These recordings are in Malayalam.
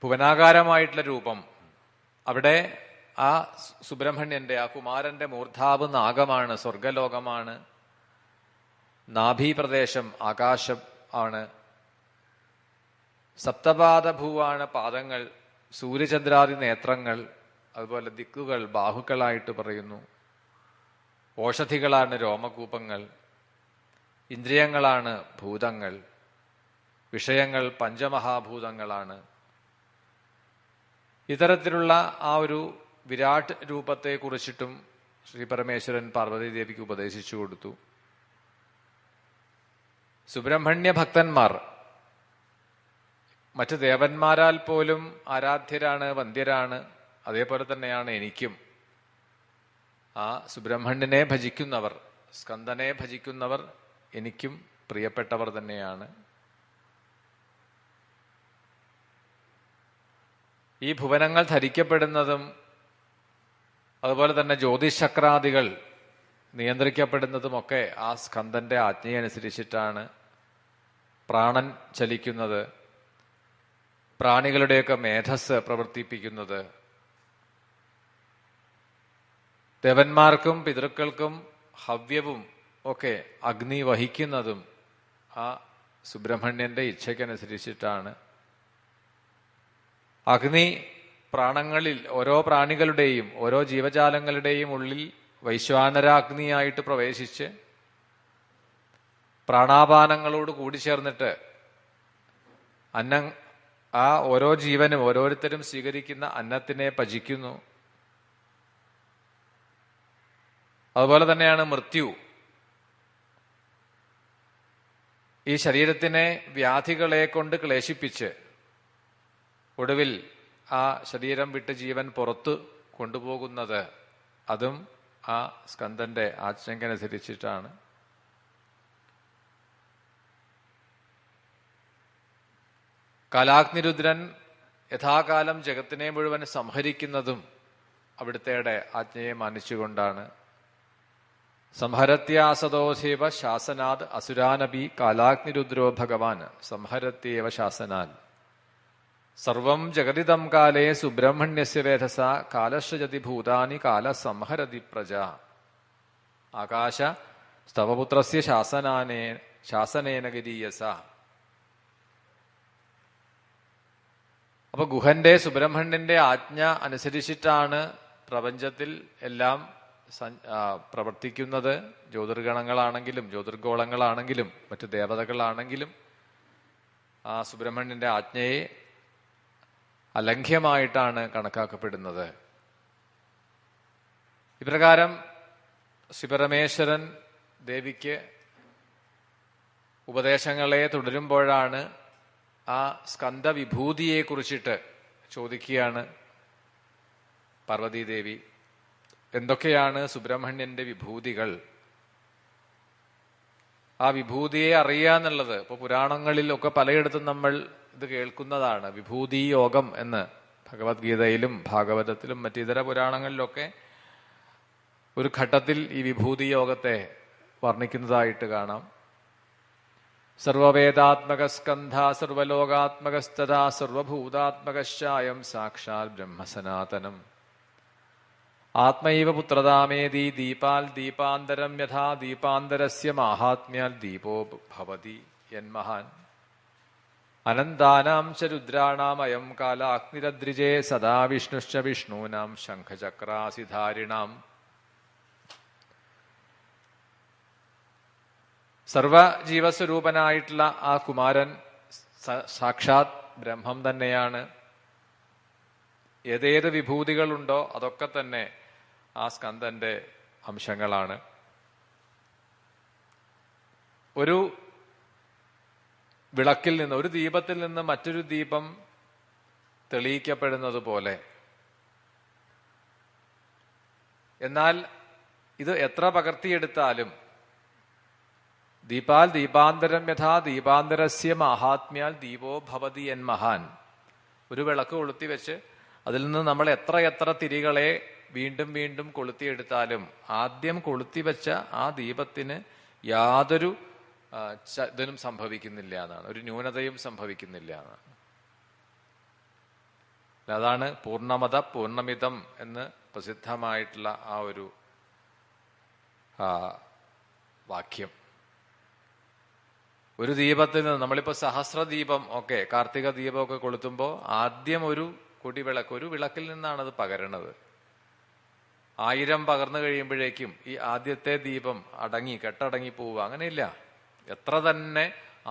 ഭുവനാകാരമായിട്ടുള്ള രൂപം. അവിടെ ആ സുബ്രഹ്മണ്യന്റെ, ആ കുമാരന്റെ മൂർധാവ് നാഗമാണ്, സ്വർഗലോകമാണ്. നാഭീപ്രദേശം ആകാശം ആണ്. സപ്തപാദഭൂവാണ് പാദങ്ങൾ, സൂര്യചന്ദ്രാദി നേത്രങ്ങൾ, അതുപോലെ ദിക്കുകൾ ബാഹുക്കളായിട്ട് പറയുന്നു. ഓഷധികളാണ് രോമകൂപങ്ങൾ, ഇന്ദ്രിയങ്ങളാണ് ഭൂതങ്ങൾ, വിഷയങ്ങൾ പഞ്ചമഹാഭൂതങ്ങളാണ്. ഇത്തരത്തിലുള്ള ആ ഒരു വിരാട് രൂപത്തെ കുറിച്ചിട്ടും ശ്രീ പരമേശ്വരൻ പാർവതീദേവിക്ക് ഉപദേശിച്ചു കൊടുത്തു. സുബ്രഹ്മണ്യ ഭക്തന്മാർ മറ്റു ദേവന്മാരാൽ പോലും ആരാധ്യരാണ്, വന്ദ്യരാണ്. അതേപോലെ തന്നെയാണ് എനിക്കും. ആ സുബ്രഹ്മണ്യനെ ഭജിക്കുന്നവർ, സ്കന്ദനെ ഭജിക്കുന്നവർ എനിക്കും പ്രിയപ്പെട്ടവർ തന്നെയാണ്. ഈ ഭുവനങ്ങൾ ധരിക്കപ്പെടുന്നതും അതുപോലെ തന്നെ ജ്യോതിശക്രാദികൾ നിയന്ത്രിക്കപ്പെടുന്നതുമൊക്കെ ആ സ്കന്ദന്റെ ആജ്ഞയനുസരിച്ചിട്ടാണ്. പ്രാണൻ ചലിക്കുന്നത്, പ്രാണികളുടെയൊക്കെ മേധസ് പ്രവർത്തിപ്പിക്കുന്നത്, ദേവന്മാർക്കും പിതൃക്കൾക്കും ഹവ്യവും ഒക്കെ അഗ്നി വഹിക്കുന്നതും ആ സുബ്രഹ്മണ്യന്റെ ഇച്ഛയ്ക്കനുസരിച്ചിട്ടാണ്. അഗ്നി പ്രാണങ്ങളിൽ ഓരോ പ്രാണികളുടെയും ഓരോ ജീവജാലങ്ങളുടെയും ഉള്ളിൽ വൈശ്വാനരാഗ്നിയായിട്ട് പ്രവേശിച്ച് പ്രാണാപാനങ്ങളോട് കൂടിച്ചേർന്നിട്ട് അന്നം, ആ ഓരോ ജീവനും ഓരോരുത്തരും സ്വീകരിക്കുന്ന അന്നത്തിനെ പചിക്കുന്നു. അതുപോലെ തന്നെയാണ് മൃത്യു. ഈ ശരീരത്തിനെ വ്യാധികളെ കൊണ്ട് ക്ലേശിപ്പിച്ച് ഒടുവിൽ ആ ശരീരം വിട്ട് ജീവൻ പുറത്തു കൊണ്ടുപോകുന്നത് അതും ആ സ്കന്ദന്റെ ആജ്ഞയ്ക്കനുസരിച്ചിട്ടാണ്. കാലാഗ്നിരുദ്രൻ യഥാകാലം ജഗത്തിനെ മുഴുവൻ സംഹരിക്കുന്നതും അവിടുത്തെ ആജ്ഞയെ മാനിച്ചുകൊണ്ടാണ്. സംഹരത്യാസദോധേവ ശാസനാത് അസുരാനപി കാലാഗ്നിരുദ്രോ ഭഗവാൻ സംഹരത്യേവ ശാസനാൽ സർവം ജഗതിദം കാലേ സുബ്രഹ്മണ്യസ്യ വേധസ കാലസൃജതി ഭൂതാനി കാല സംഹരതി പ്രജ. ആകാശ സ്തവപുത്രസ്യ ശാസനേന ഗരീയസ. അപ്പൊ ഗുഹന്റെ സുബ്രഹ്മണ്യന്റെ ആജ്ഞ അനുസരിച്ചിട്ടാണ് പ്രപഞ്ചത്തിൽ എല്ലാം പ്രവർത്തിക്കുന്നത്. ജ്യോതിർഗണങ്ങളാണെങ്കിലും ജ്യോതിർഗോളങ്ങളാണെങ്കിലും മറ്റു ദേവതകളാണെങ്കിലും ആ സുബ്രഹ്മണ്യന്റെ ആജ്ഞയെ അലംഘ്യമായിട്ടാണ് കണക്കാക്കപ്പെടുന്നത്. ഇപ്രകാരം ശ്രീപരമേശ്വരൻ ദേവിക്ക് ഉപദേശങ്ങളെ തുടരുമ്പോഴാണ് ആ സ്കന്ദവിഭൂതിയെ കുറിച്ചിട്ട് ചോദിക്കുകയാണ് പാർവതീദേവി. എന്തൊക്കെയാണ് സുബ്രഹ്മണ്യന്റെ വിഭൂതികൾ? ആ വിഭൂതിയെ അറിയാന്നുള്ളത് ഇപ്പൊ പുരാണങ്ങളിലൊക്കെ പലയിടത്തും നമ്മൾ ഇത് കേൾക്കുന്നതാണ്. വിഭൂതി യോഗം എന്ന് ഭഗവത്ഗീതയിലും ഭാഗവതത്തിലും മറ്റിതര പുരാണങ്ങളിലൊക്കെ ഒരു ഘട്ടത്തിൽ ഈ വിഭൂതി യോഗത്തെ വർണ്ണിക്കുന്നതായിട്ട് കാണാം. സർവവേദാത്മക സ്കന്ധ സർവലോകാത്മകസ്തഥാ സർവഭൂതാത്മകശ്ചായം സാക്ഷാൽ ബ്രഹ്മസനാതനം ആത്മൈവ പുത്രതാമേതി ദീപാൽ ദീപാന്തരം യഥാ ദീപാന്തരസ്യ മാഹാത്മ്യാൽ ദീപോ ഭവതി യന്മഹാൻ അനന്താനാം ച രുദ്രാണാമയം കാലാഗ്നിരദ്രിജേ സദാ വിഷ്ണുശ്ച വിഷ്ണൂനാം ശംഖചക്രാസിധാരിണാം. സർവജീവസ്വരൂപനായിട്ടുള്ള ആ കുമാരൻ സാക്ഷാത് ബ്രഹ്മം തന്നെയാണ്. ഏതേത് വിഭൂതികളുണ്ടോ അതൊക്കെ തന്നെ ആ സ്കന്ദന്റെ അംശങ്ങളാണ്. ഒരു വിളക്കിൽ നിന്ന്, ഒരു ദീപത്തിൽ നിന്ന് മറ്റൊരു ദീപം തെളിയിക്കപ്പെടുന്നത് പോലെ. എന്നാൽ ഇത് എത്ര പകർത്തിയെടുത്താലും ദീപാൽ ദീപാന്തരം യഥാ ദീപാന്തരസ്യ മാഹാത്മ്യാൽ ദീപോ ഭവതി യന്മഹാൻ. ഒരു വിളക്ക് കൊളുത്തി വെച്ച് അതിൽ നിന്ന് നമ്മൾ എത്ര തിരികളെ വീണ്ടും വീണ്ടും കൊളുത്തിയെടുത്താലും ആദ്യം കൊളുത്തിവെച്ച ആ ദീപത്തിന് യാതൊരു ഇതിനും സംഭവിക്കുന്നില്ല എന്നാണ്, ഒരു ന്യൂനതയും സംഭവിക്കുന്നില്ല എന്നാണ്. അതാണ് പൂർണ്ണമത പൂർണ്ണമിതം എന്ന് പ്രസിദ്ധമായിട്ടുള്ള ആ ഒരു വാക്യം. ഒരു ദീപത്തിൽ നിന്ന് നമ്മളിപ്പോൾ സഹസ്രദീപം ഒക്കെ കാർത്തിക ദീപമൊക്കെ കൊളുത്തുമ്പോൾ ആദ്യം ഒരു കുടിവിളക്ക്, ഒരു വിളക്കിൽ നിന്നാണ് അത് പകരണത്. 1000 പകർന്നു കഴിയുമ്പോഴേക്കും ഈ ആദ്യത്തെ ദീപം കെട്ടടങ്ങി പോവുക. അങ്ങനെയില്ല. എത്ര തന്നെ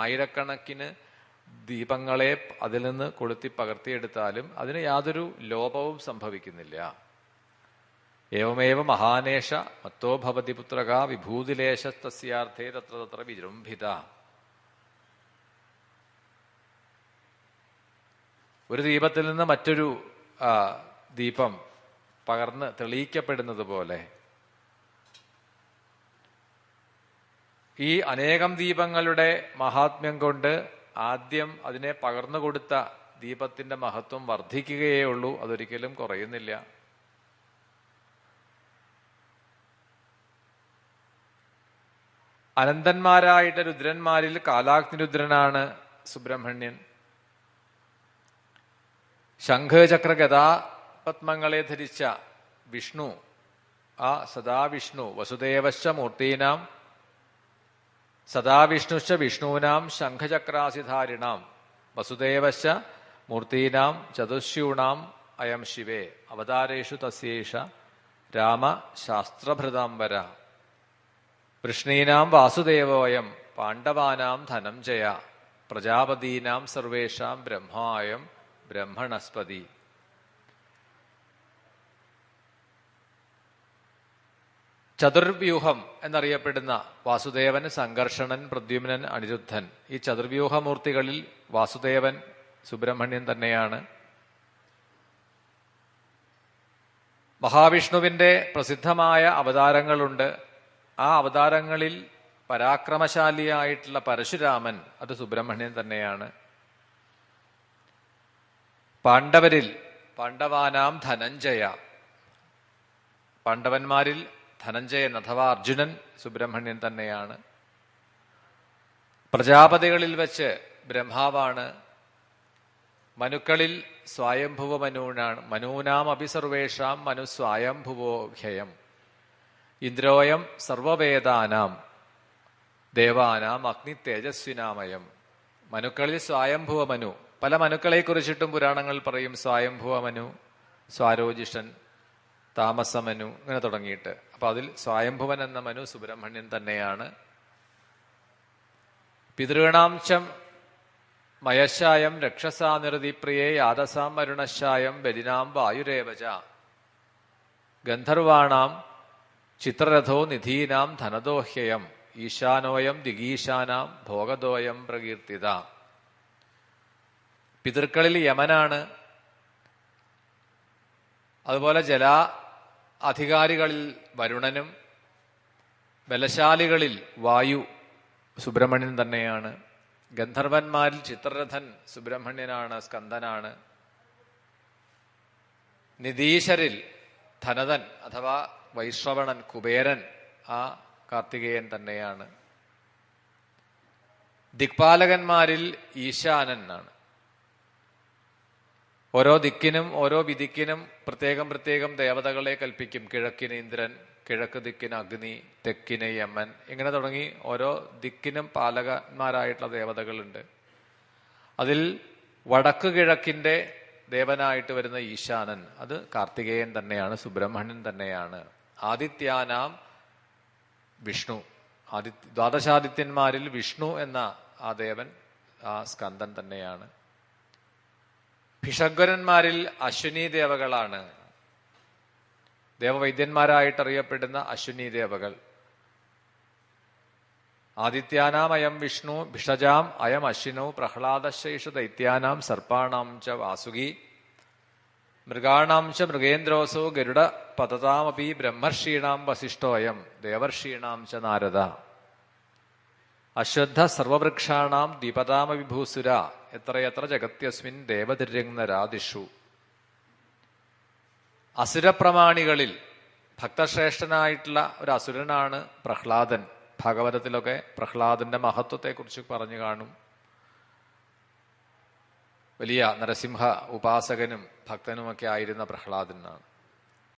ആയിരക്കണക്കിന് ദീപങ്ങളെ അതിൽ നിന്ന് കൊളുത്തി പകർത്തിയെടുത്താലും അതിന് യാതൊരു ലോപവും സംഭവിക്കുന്നില്ല. ഏവമേവ മഹാനേഷ മത്തോ ഭവതി പുത്രക വിഭൂതിലേശ തസ്യാർത്ഥേ തത്ര തത്ര വിജൃംഭിത. ഒരു ദീപത്തിൽ നിന്ന് മറ്റൊരു ദീപം പകർന്ന് തെളിയിക്കപ്പെടുന്നത് പോലെ ഈ അനേകം ദീപങ്ങളുടെ മഹാത്മ്യം കൊണ്ട് ആദ്യം അതിനെ പകർന്നു കൊടുത്ത ദീപത്തിന്റെ മഹത്വം വർദ്ധിക്കുകയേ ഉള്ളൂ, അതൊരിക്കലും കുറയുന്നില്ല. അനന്തന്മാരായിട്ട് രുദ്രന്മാരിൽ കാലാഗ്നിരുദ്രനാണ് സുബ്രഹ്മണ്യൻ. ശംഖ് ചക്ര ഗദാ പത്മങ്ങളെ ധരിച്ച വിഷ്ണു, ആ സദാവിഷ്ണു വസുദേവശ്ച മൂർത്തീനാം സദാവിഷ്ണുശ്ച വിഷ്ണൂനാം ശംഖചക്രാസിധാരിണാം വസുദേവശ്ച മൂർത്തീനാം ചതുഷ്യൂണാം അയം ശിവേ അവതാരേഷു തസ്യേഷ രാമ ശാസ്ത്രഭൃതാംബര വൃഷ്ണീനാം വാസുദേവോയം പാണ്ഡവാനാം ധനഞ്ജയ പ്രജാപതീനാം സർവേഷാം ബ്രഹ്മായം ബ്രഹ്മണസ്പതി. ചതുർവ്യൂഹം എന്നറിയപ്പെടുന്ന വാസുദേവൻ, സംഘർഷണൻ, പ്രദ്യുമ്നൻ, അനിരുദ്ധൻ, ഈ ചതുർവ്യൂഹമൂർത്തികളിൽ വാസുദേവൻ സുബ്രഹ്മണ്യൻ തന്നെയാണ്. മഹാവിഷ്ണുവിന്റെ പ്രസിദ്ധമായ അവതാരങ്ങളുണ്ട്. ആ അവതാരങ്ങളിൽ പരാക്രമശാലിയായിട്ടുള്ള പരശുരാമൻ, അത് സുബ്രഹ്മണ്യൻ തന്നെയാണ്. പാണ്ഡവാനാം ധനഞ്ജയ, പാണ്ഡവന്മാരിൽ ധനഞ്ജയൻ അഥവാ അർജുനൻ സുബ്രഹ്മണ്യൻ തന്നെയാണ്. പ്രജാപതികളിൽ വെച്ച് ബ്രഹ്മാവാണ്. മനുക്കളിൽ സ്വയംഭുവ മനൂനാണ്. മനൂനാം അഭിസർവേഷാം മനു സ്വയംഭുവോ ഭയം ഇന്ദ്രോയം സർവവേദാനാം ദേവാനാം അഗ്നി തേജസ്വിനാമയം. മനുക്കളിൽ സ്വയംഭുവ മനു. പല മനുക്കളെ കുറിച്ചിട്ടും പുരാണങ്ങൾ പറയും. സ്വയംഭുവ മനു, സ്വാരോജിഷൻ, താമസമനു, ഇങ്ങനെ തുടങ്ങിയിട്ട്. അപ്പൊ അതിൽ സ്വയംഭുവൻ എന്ന മനു സുബ്രഹ്മണ്യൻ തന്നെയാണ്. പിതൃണാംശം മയശായം രക്ഷസാ നിർതിപ്രിയേ യാദസാം വരുണശായം ബലിനാം വായുരേവച ഗന്ധർവാണാം ചിത്രരഥോ നിധീനാം ധനദോഹ്യയം ഈശാനോയം ദിഗീശാനാം ഭോഗദോയം പ്രകീർത്തിത. പിതൃക്കളിൽ യമനാണ്. അതുപോലെ അധികാരികളിൽ വരുണനും ബലശാലികളിൽ വായു സുബ്രഹ്മണ്യൻ തന്നെയാണ്. ഗന്ധർവന്മാരിൽ ചിത്രരഥൻ സുബ്രഹ്മണ്യനാണ്, സ്കന്ദനാണ്. നിധീശരിൽ ധനതൻ അഥവാ വൈശ്രവണൻ, കുബേരൻ, ആ കാർത്തികേയൻ തന്നെയാണ്. ദിക്പാലകന്മാരിൽ ഈശാനൻ ആണ്. ഓരോ ദിക്കിനും ഓരോ വിധിക്കിനും പ്രത്യേകം പ്രത്യേകം ദേവതകളെ കൽപ്പിക്കും. കിഴക്കിന് ഇന്ദ്രൻ, കിഴക്ക് ദിക്കിന് അഗ്നി, തെക്കിന് യമൻ, ഇങ്ങനെ തുടങ്ങി ഓരോ ദിക്കിനും പാലകന്മാരായിട്ടുള്ള ദേവതകളുണ്ട്. അതിൽ വടക്ക് കിഴക്കിന്റെ ദേവനായിട്ട് വരുന്ന ഈശാനൻ, അത് കാർത്തികേയൻ തന്നെയാണ്, സുബ്രഹ്മണ്യൻ തന്നെയാണ്. ആദിത്യാനാം വിഷ്ണു, ദ്വാദശാദിത്യന്മാരിൽ വിഷ്ണു എന്ന ആ ദേവൻ, ആ സ്കന്ദൻ തന്നെയാണ്. ഭിഷഗ്വരന്മാരിൽ അശ്വിനി ദേവകളാണ്. ദേവവൈദ്യന്മാരായിട്ടറിയപ്പെടുന്ന അശ്വിനി ദേവകൾ. ആദിത്യാനാം അയം വിഷ്ണു ഭിഷജാം അയം അശ്വിനോ പ്രഹ്ലാദശേഷ ദൈത്യാനാം സർപ്പാണാം ച വാസുകി മൃഗാണാം ച മൃഗേന്ദ്രോസോ ഗരുഡ പതതാമപി ബ്രഹ്മർഷീണാം വസിഷ്ഠോയം ദേവർഷീണാം ച നാരദ അശ്വത്ഥ സർവവൃക്ഷാണാം ദീപതാമവിഭൂസുര എത്രയെത്ര ജഗത്യസ്മിൻ ദേവതിര്യങ്നരാദിഷു. അസുരപ്രമാണികളിൽ ഭക്തശ്രേഷ്ഠനായിട്ടുള്ള ഒരു അസുരനാണ് പ്രഹ്ലാദൻ. ഭാഗവതത്തിലൊക്കെ പ്രഹ്ലാദന്റെ മഹത്വത്തെക്കുറിച്ച് പറഞ്ഞു കാണും. വലിയ നരസിംഹ ഉപാസകനും ഭക്തനുമൊക്കെ ആയിരുന്ന പ്രഹ്ലാദനാണ്.